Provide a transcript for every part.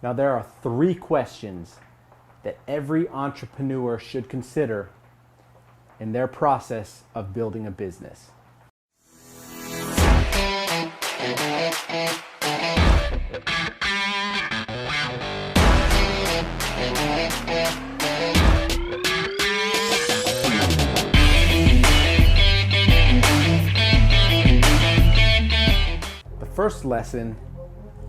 Now, there are 3 questions that every entrepreneur should consider in their process of building a business. The first lesson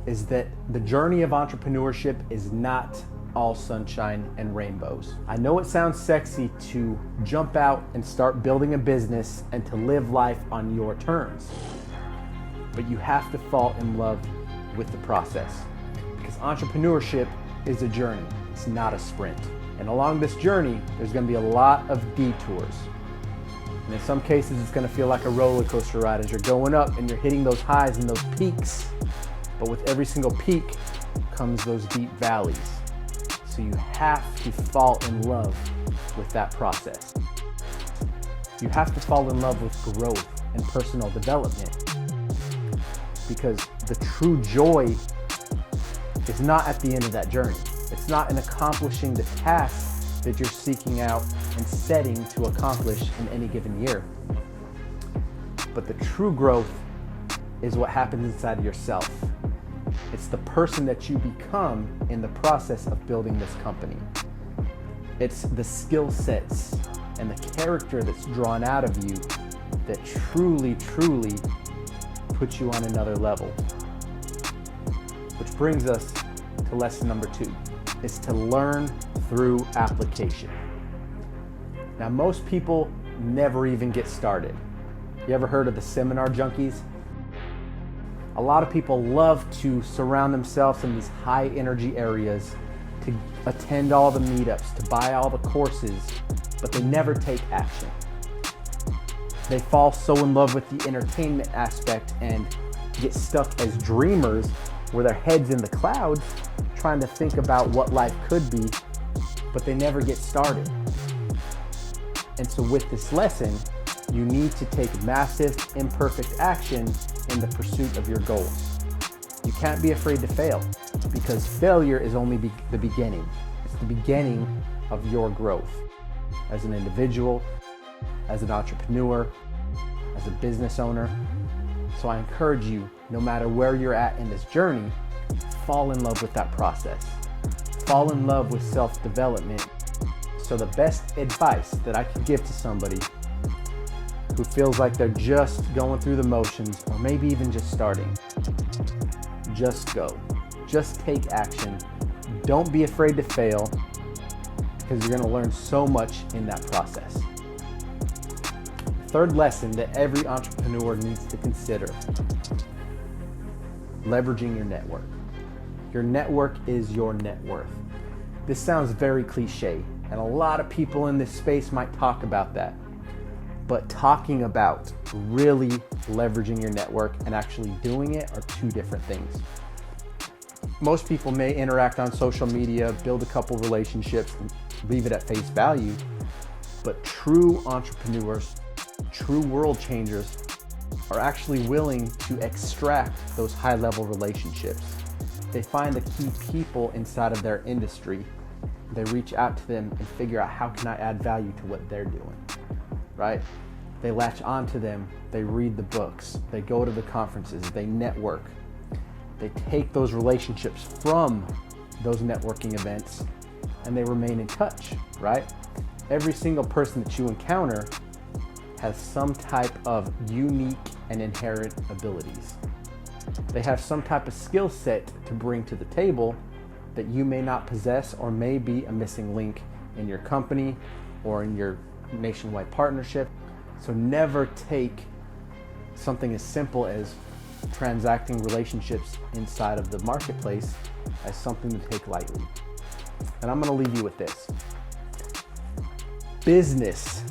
is that the journey of entrepreneurship is not all sunshine and rainbows. I know it sounds sexy to jump out and start building a business and to live life on your terms, but you have to fall in love with the process, because entrepreneurship is a journey. It's not a sprint. And along this journey, there's going to be a lot of detours. And in some cases, it's going to feel like a roller coaster ride as you're going up and you're hitting those highs and those peaks. But with every single peak comes those deep valleys. So you have to fall in love with that process. You have to fall in love with growth and personal development, because the true joy is not at the end of that journey. It's not in accomplishing the tasks that you're seeking out and setting to accomplish in any given year. But the true growth is what happens inside of yourself. It's the person that you become in the process of building this company. It's the skill sets and the character that's drawn out of you that truly puts you on another level. Which brings us to lesson number 2, is to learn through application. Now, most people never even get started. You ever heard of the seminar junkies? A lot of people love to surround themselves in these high energy areas, to attend all the meetups, to buy all the courses, but they never take action. They fall so in love with the entertainment aspect and get stuck as dreamers, where their head's in the clouds, trying to think about what life could be, but they never get started. And so with this lesson, you need to take massive, imperfect action in the pursuit of your goals. You can't be afraid to fail, because failure is only the beginning. It's the beginning of your growth as an individual, as an entrepreneur, as a business owner. So I encourage you, no matter where you're at in this journey, fall in love with that process. Fall in love with self-development. So the best advice that I can give to somebody who feels like they're just going through the motions, or maybe even just starting, just go. Just take action. Don't be afraid to fail, because you're going to learn so much in that process. Third lesson that every entrepreneur needs to consider: leveraging your network. Your network is your net worth. This sounds very cliche, and a lot of people in this space might talk about that. But talking about really leveraging your network and actually doing it are 2 different things. Most people may interact on social media, build a couple relationships, and leave it at face value. But true entrepreneurs, true world changers, are actually willing to extract those high-level relationships. They find the key people inside of their industry. They reach out to them and figure out, how can I add value to what they're doing? Right? They latch onto them, they read the books, they go to the conferences, they network. They take those relationships from those networking events and they remain in touch, right? Every single person that you encounter has some type of unique and inherent abilities. They have some type of skill set to bring to the table that you may not possess, or may be a missing link in your company or in your nationwide partnership. So never take something as simple as transacting relationships inside of the marketplace as something to take lightly. And I'm going to leave you with this. Business,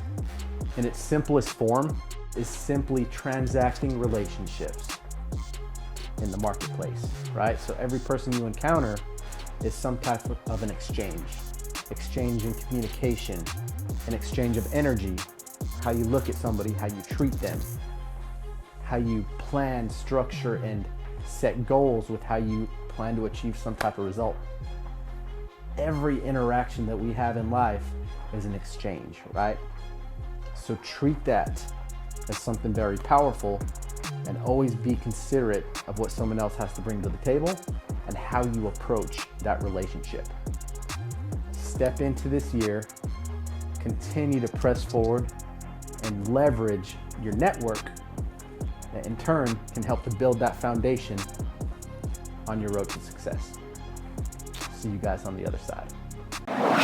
in its simplest form, is simply transacting relationships in the marketplace, right? So every person you encounter is some type of an exchange in communication, an exchange of energy, how you look at somebody, how you treat them, how you plan, structure, and set goals with how you plan to achieve some type of result. Every interaction that we have in life is an exchange, right? So treat that as something very powerful and always be considerate of what someone else has to bring to the table and how you approach that relationship. Step into this year, continue to press forward and leverage your network that in turn can help to build that foundation on your road to success. See you guys on the other side.